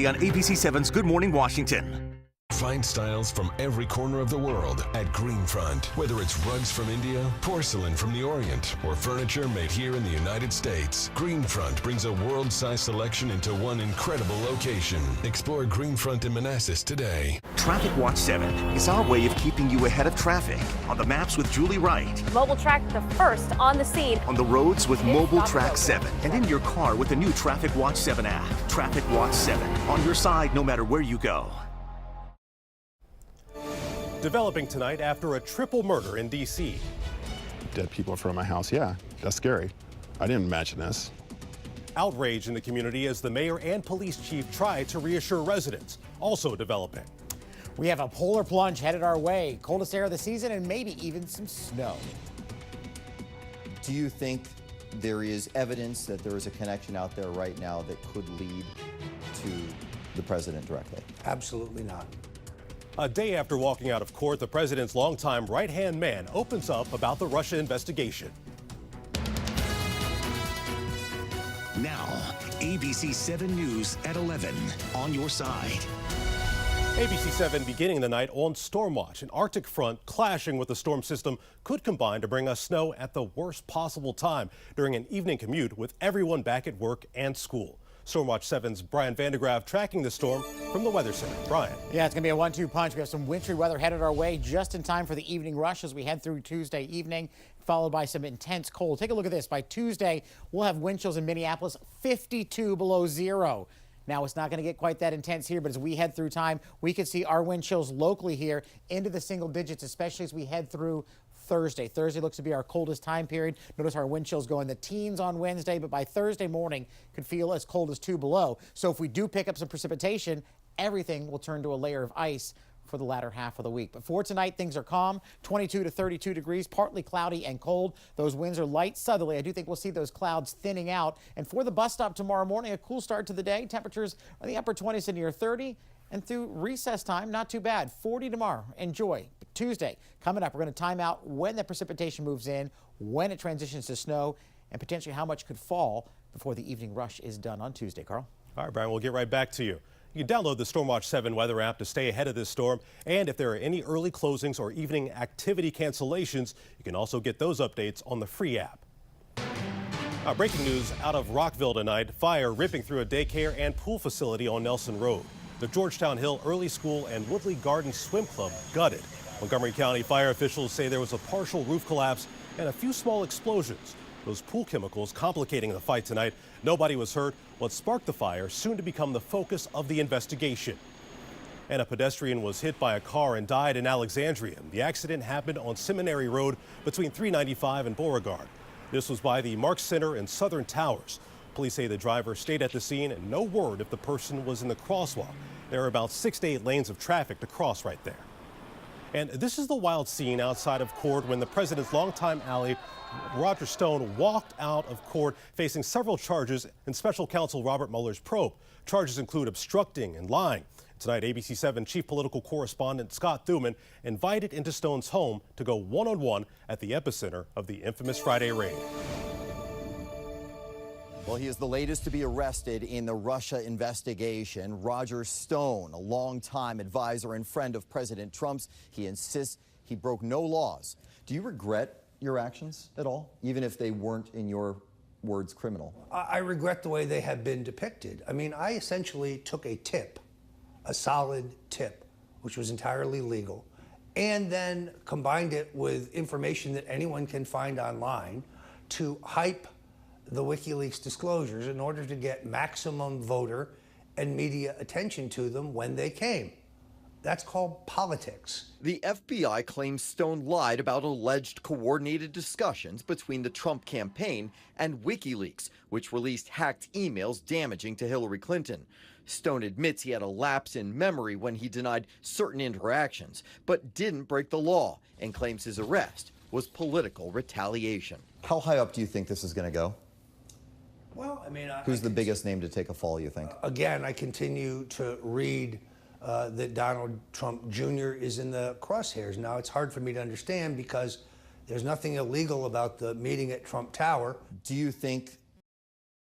On ABC7's Good Morning Washington. Find styles from every corner of the world at Greenfront. Whether it's rugs from India, porcelain from the Orient, or furniture made here in the United States, Greenfront brings a world-size selection into one incredible location. Explore Greenfront in Manassas today. Traffic Watch 7 is our way of keeping you ahead of traffic. On the maps with Julie Wright. Mobile Track the first on the scene. On the roads with Mobile Track 7. And in your car with the new Traffic Watch 7 app. Traffic Watch 7. On your side no matter where you go. Developing tonight after a triple murder in D.C. Dead people in front of my house. Yeah, that's scary. I didn't imagine this. Outrage in the community as the mayor and police chief try to reassure residents. Also developing. We have a polar plunge headed our way. Coldest air of the season and maybe even some snow. Do you think there is evidence that there is a connection out there right now that could lead to the president directly? Absolutely not. A day after walking out of court, the president's longtime right-hand man opens up about the Russia investigation. Now, ABC 7 News at 11 on your side. ABC 7 beginning the night on storm watch. An Arctic front clashing with the storm system could combine to bring us snow at the worst possible time during an evening commute with everyone back at work and school. Stormwatch 7's Brian Vandegraff tracking the storm from the Weather Center. Brian. Yeah, it's going to be a 1-2 punch. We have some wintry weather headed our way just in time for the evening rush as we head through Tuesday evening, followed by some intense cold. Take a look at this. By Tuesday, we'll have wind chills in Minneapolis 52 below zero. Now, it's not going to get quite that intense here, but as we head through time, we could see our wind chills locally here into the single digits, especially as we head through Thursday. Thursday looks to be our coldest time period. Notice our wind chills go in the teens on Wednesday, but by Thursday morning could feel as cold as 2 below. So if we do pick up some precipitation, everything will turn to a layer of ice for the latter half of the week. But for tonight, things are calm, 22 to 32 degrees, partly cloudy and cold. Those winds are light southerly. I do think we'll see those clouds thinning out. And for the bus stop tomorrow morning, a cool start to the day. Temperatures are in the upper 20s to near 30. And through recess time, not too bad. 40 tomorrow. Enjoy. Tuesday, coming up, we're going to time out when the precipitation moves in, when it transitions to snow, and potentially how much could fall before the evening rush is done on Tuesday. Carl? All right, Brian, we'll get right back to you. You can download the Stormwatch 7 weather app to stay ahead of this storm. And if there are any early closings or evening activity cancellations, you can also get those updates on the free app. Breaking news out of Rockville tonight. Fire ripping through a daycare and pool facility on Nelson Road. The Georgetown Hill Early School and Woodley Garden Swim Club gutted. Montgomery County fire officials say there was a partial roof collapse and a few small explosions. Those pool chemicals complicating the fight tonight. Nobody was hurt. What sparked the fire soon to become the focus of the investigation. And a pedestrian was hit by a car and died in Alexandria. The accident happened on Seminary Road between 395 and Beauregard. This was by the Marks Center and Southern Towers. Police say the driver stayed at the scene and no word if the person was in the crosswalk. There are about 6 to 8 lanes of traffic to cross right there. And this is the wild scene outside of court when the president's longtime ally, Roger Stone, walked out of court facing several charges in special counsel Robert Mueller's probe. Charges include obstructing and lying. Tonight, ABC 7 chief political correspondent Scott Thuman invited into Stone's home to go one-on-one at the epicenter of the infamous Friday raid. Well, he is the latest to be arrested in the Russia investigation. Roger Stone, a longtime advisor and friend of President Trump's, he insists he broke no laws. Do you regret your actions at all, even if they weren't, in your words, criminal? I regret the way they have been depicted. I mean, I essentially took a tip, a solid tip, which was entirely legal, and then combined it with information that anyone can find online to hype the WikiLeaks disclosures in order to get maximum voter and media attention to them when they came. That's called politics. The FBI claims Stone lied about alleged coordinated discussions between the Trump campaign and WikiLeaks, which released hacked emails damaging to Hillary Clinton. Stone admits he had a lapse in memory when he denied certain interactions, but didn't break the law, and claims his arrest was political retaliation. How high up do you think this is going to go? Well, I mean, who's the biggest name to take a fall, you think? Again, I continue to read that Donald Trump Jr. is in the crosshairs. Now, it's hard for me to understand because there's nothing illegal about the meeting at Trump Tower. Do you think